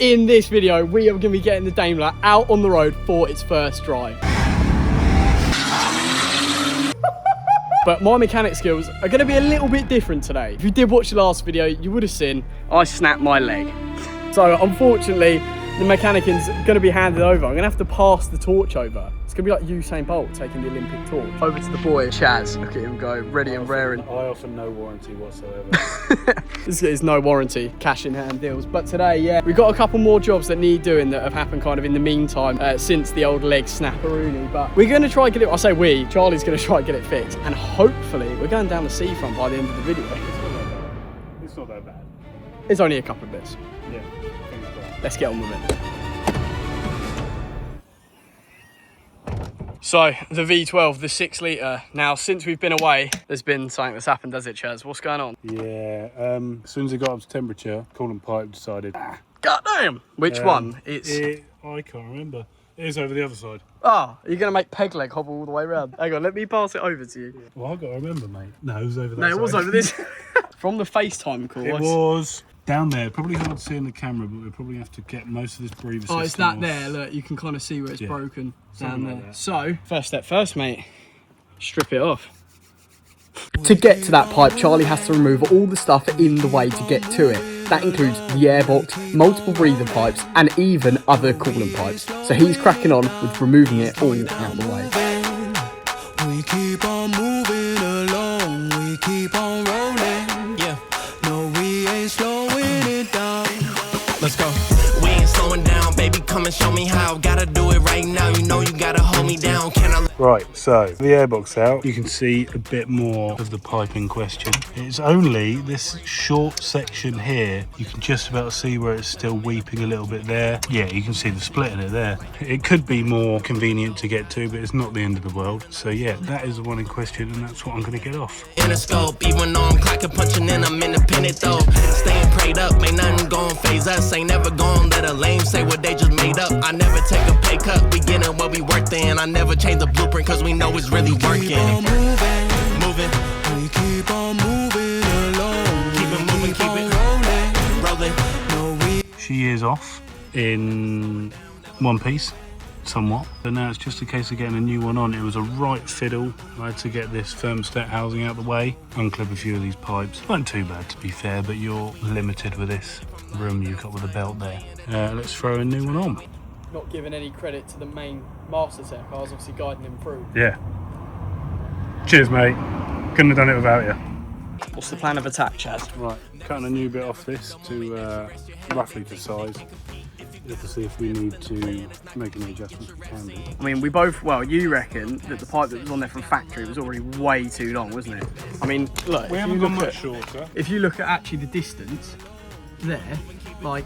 In this video, we are going to be getting the Daimler out on the road for its first drive. But my mechanic skills are going to be a little bit different today. If you did watch the last video, you would have seen I snapped my leg. So unfortunately, the mechanicing's going to be handed over. I'm going to have to pass the torch over. It's going to be like Usain Bolt taking the Olympic torch. Over to the boy, Chaz. Look at him go, ready and raring. I offer no warranty whatsoever. This is no warranty, cash in hand deals. But today, yeah, we've got a couple more jobs that need doing that have happened kind of in the meantime since the old leg snapperoonie. But we're going to try and get it, I say we, Charlie's going to try and get it fixed. And hopefully we're going down the seafront by the end of the video. It's not that bad. It's only a couple of bits. Yeah. Let's get on with it. So, the V12, the 6 litre. Now, since we've been away, there's been something that's happened, does it, Chaz? What's going on? Yeah, as soon as it got up to temperature, coolant pipe decided... God damn! Which one? I can't remember. It is over the other side. Oh, you're going to make peg leg hobble all the way around. Hang on, let me pass it over to you. Yeah. Well, I've got to remember, mate. No, it was over that side. No, it was over this. From the FaceTime call. It was down there. Probably hard to see in the camera, but we'll probably have to get most of this breather system it's that off. there. Look, you can kind of see where it's broken down there. Like So, first step first, mate. Strip it off. To get to that pipe, Charlie has to remove all the stuff in the way to get to it. That includes the airbox, multiple breather pipes, and even other coolant pipes. So he's cracking on with removing it all out the way. We keep on moving along, we keep on rolling. Yeah, no, we ain't slowing it down. Let's go. We ain't slowing down, baby. Come and show me how. Gotta do it right now. You know you gotta hold me down. Can I? Right, so the airbox out, you can see a bit more of the pipe in question. It's only this short section here. You can just about see where it's still weeping a little bit there. Yeah, you can see the split in it there. It could be more convenient to get to, but it's not the end of the world. So yeah, that is the one in question, and that's what I'm going to get off. In a scope, even though I'm clocking, punching in, I'm independent though. Staying prayed up, ain't nothing gon' phase us. Ain't never gon' let a lame say what they just made up. I never take a pay cut, we getting what we worth in. I never change the blueprint cause we know it's really working. We keep on moving, we keep on moving along. Keep it moving, keep it rolling. No, She is off in one piece, somewhat. But now it's just a case of getting a new one on. It was a right fiddle. I had to get this thermostat housing out the way, unclip a few of these pipes. Weren't too bad to be fair, but you're limited with this room you've got with the belt there. Let's throw a new one on. Not giving any credit to the main master tech. I was obviously guiding him through. Yeah. Cheers, mate. Couldn't have done it without you. What's the plan of attack, Chaz? Right, cutting a new bit off this to roughly to size. To see if we need to make any adjustments we can do. I mean, we both, well, you reckon that the pipe that was on there from factory was already way too long, wasn't it? I mean, look, We haven't gone much shorter. If you look at actually the distance there, like,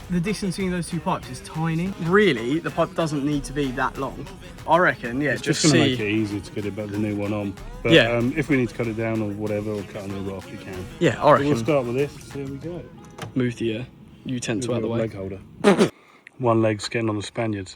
the distance between those two pipes is tiny. Really, the pipe doesn't need to be that long. I reckon, yeah, It's just going to make it easy to get the new one on. But Yeah. If we need to cut it down or whatever, or cut a little bit off, we can. Yeah, I But reckon. we'll start with this and see how we go. Move the utensil out of the way. Leg holder. One leg's getting on the Spaniards.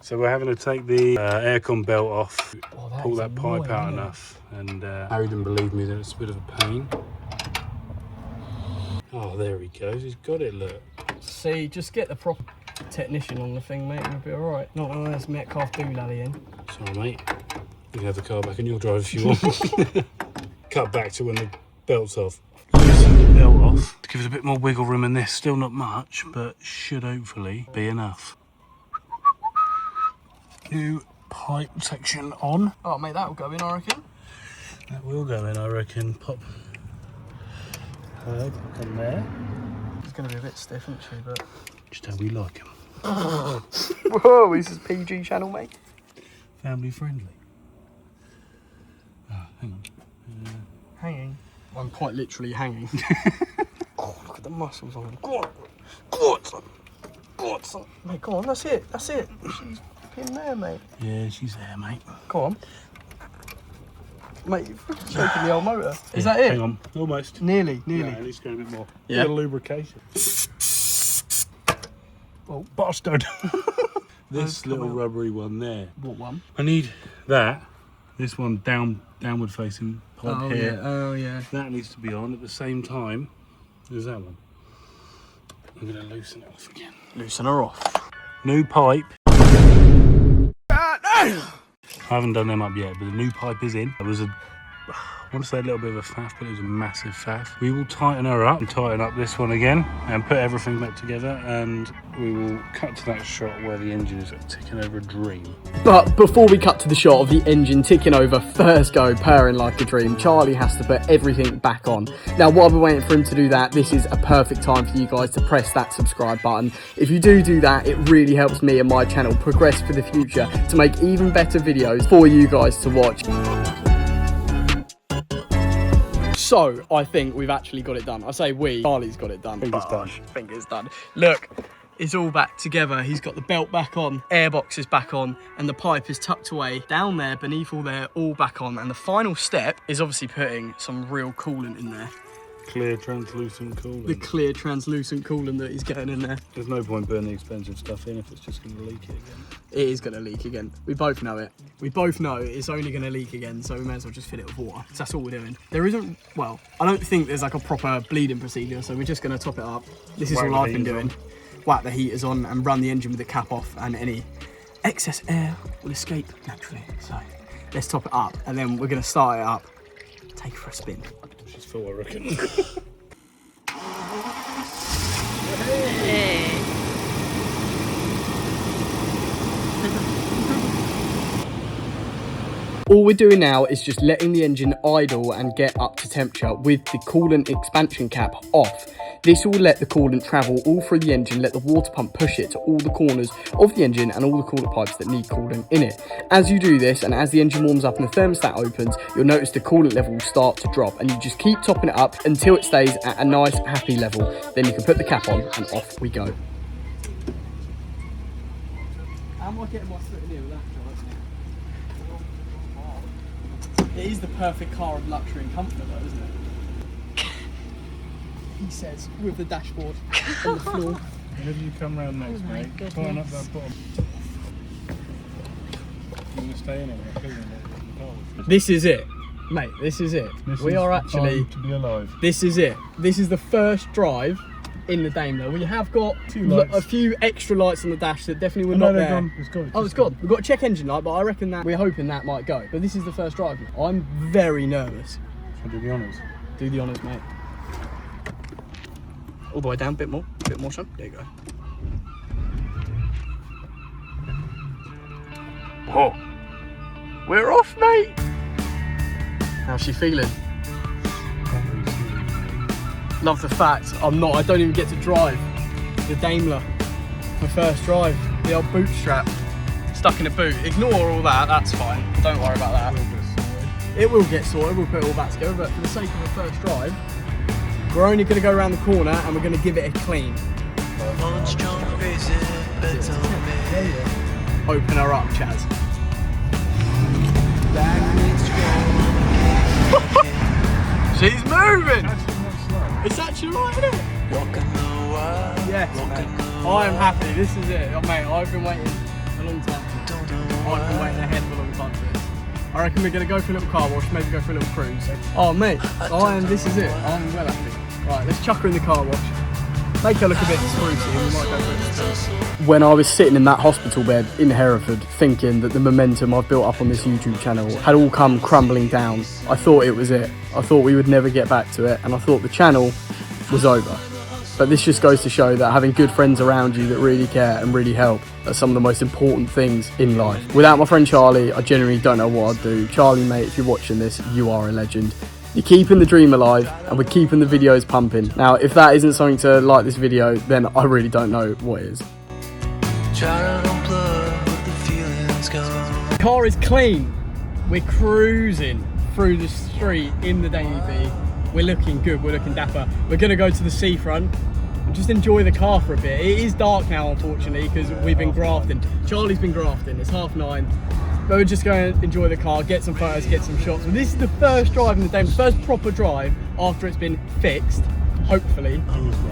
So we're having to take the aircon belt off, pull that pipe out enough, and Harry didn't believe me that it's a bit of a pain. Oh, there he goes. He's got it, look. See, just get the proper technician on the thing, mate, and we'll be alright. Not one of those Metcalf doolally in. Sorry, mate. You can have the car back and you'll drive if you want. Cut back to when the belt's off. Loosen the belt off to give us a bit more wiggle room in this. Still not much, but should hopefully be enough. New pipe section on. Oh, mate, that'll go in, I reckon. That will go in, I reckon. Pop. Plug in there. It's going to be a bit stiff, isn't she, but... Just how we like them. Whoa, this is PG channel, mate. Family friendly. Oh, hang on. Hanging. I'm quite literally hanging. Oh, look at the muscles on him. Go on. Go on, son. Go on, son. Mate, go on, that's it. That's it. She's in there, mate. Yeah, she's there, mate. Go on. Mate, you're freaking shaking the old motor. Is that it? Hang on. Almost. Nearly. Yeah, at least go a bit more. Yeah. A bit of lubrication. Oh, bastard. This little rubbery one there. What one? I need that. This one downward facing pipe here. Yeah. Oh, yeah. That needs to be on at the same time as that one. I'm going to loosen it off again. Loosen her off. New pipe. I haven't done them up yet, but the new pipe is in. There was I want to say a little bit of a faff, but it was a massive faff. We will tighten her up and tighten up this one again and put everything back together, and we will cut to that shot where the engine is ticking over a dream. But before we cut to the shot of the engine ticking over, first go purring like a dream, Charlie has to put everything back on. Now, while we're waiting for him to do that, this is a perfect time for you guys to press that subscribe button. If you do that, it really helps me and my channel progress for the future to make even better videos for you guys to watch. So, I think we've actually got it done. I say we, Charlie's got it done. Fingers done. Fingers done. Look, it's all back together. He's got the belt back on, airbox is back on, and the pipe is tucked away down there, beneath all there, all back on. And the final step is obviously putting some real coolant in there. Clear translucent coolant. The clear translucent coolant that he's getting in there. There's no point putting the expensive stuff in if it's just going to leak it again. It is going to leak again. We both know it. We both know it's only going to leak again, so we may as well just fill it with water, because that's all we're doing. There isn't, well, I don't think there's like a proper bleeding procedure, so we're just going to top it up. This is all I've been doing. Whack the heaters on and run the engine with the cap off, and any excess air will escape naturally. So let's top it up, and then we're going to start it up, take it for a spin. She's full, I reckon. Hey. All we're doing now is just letting the engine idle and get up to temperature with the coolant expansion cap off. This will let the coolant travel all through the engine, let the water pump push it to all the corners of the engine and all the coolant pipes that need coolant in it. As you do this, and as the engine warms up and the thermostat opens, you'll notice the coolant level will start to drop, and you just keep topping it up until it stays at a nice, happy level. Then you can put the cap on and off we go. How am I getting my foot in here with that, Charles? It is the perfect car of luxury and comfort though, isn't it? He says, with the dashboard on the floor. Whenever you come round next, mate, tighten up that bottom. You want to stay in it? This is it, mate, this is it. We are actually, to be alive. this is it. This is the first drive in the Daimler. We have got a few extra lights on the dash that definitely were not there. Gone. It's gone. Oh, it's gone. We've got a check engine light, but I reckon that we're hoping that might go. But this is the first drive. I'm very nervous. Should I do the honours? Do the honours, mate. All the way down, a bit more, son. There you go. Oh, we're off, mate. How's she feeling? Love the fact I don't even get to drive the Daimler for first drive. The old bootstrap stuck in a boot. Ignore all that, that's fine. Don't worry about that. It will get sorted, we'll put it all back together, but for the sake of the first drive, we're only going to go around the corner and we're going to give it a clean. Open her up, Chaz. She's moving! It's actually right, isn't it? Yes, mate. I am happy. This is it. Oh, mate, I've been waiting a long time. I've been waiting a heck of a long time for this. I reckon we're going to go for a little car wash, maybe go for a little cruise. Oh, mate, this is it. I'm well happy. Right, let's chuck her in the car wash. Make her look a bit sprucey and we might go for it. When I was sitting in that hospital bed in Hereford thinking that the momentum I've built up on this YouTube channel had all come crumbling down, I thought it was it. I thought we would never get back to it and I thought the channel was over. But this just goes to show that having good friends around you that really care and really help are some of the most important things in life. Without my friend Charlie, I genuinely don't know what I'd do. Charlie, mate, if you're watching this, you are a legend. You're keeping the dream alive and we're keeping the videos pumping. Now, if that isn't something to like this video, then I really don't know what is. The car is clean. We're cruising through the street in the Daily B. We're looking good, we're looking dapper. We're gonna go to the seafront and just enjoy the car for a bit. It is dark now, unfortunately, because we've been grafting. Charlie's been grafting, it's 9:30. But we're just going to enjoy the car, get some photos, get some shots. And this is the first drive in the Daimler, first proper drive after it's been fixed. Hopefully,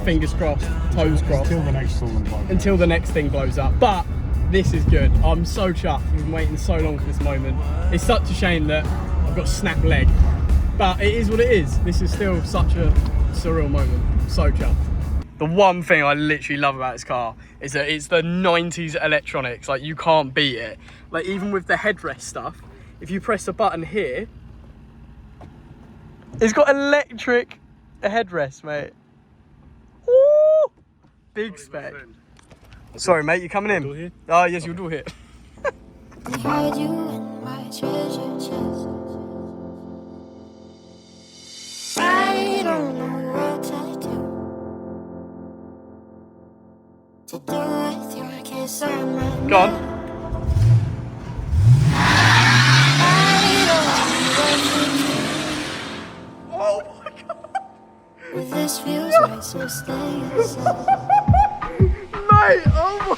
fingers crossed, toes crossed. Until the next thing blows up. But this is good. I'm so chuffed. We've been waiting so long for this moment. It's such a shame that I've got a snap leg. But it is what it is. This is still such a surreal moment. So chuffed. The one thing I literally love about this car is that it's the 90s electronics. Like, you can't beat it. Like, even with the headrest stuff, if you press a button here, it's got electric headrest, mate. Ooh, big spec. Sorry, mate, you coming in? Oh, yes, you'll do it. Hide you in my treasure chest. I don't know what to do with your kiss on my Go on. Oh my god. With this feels right, so stay yourself. Mate, oh my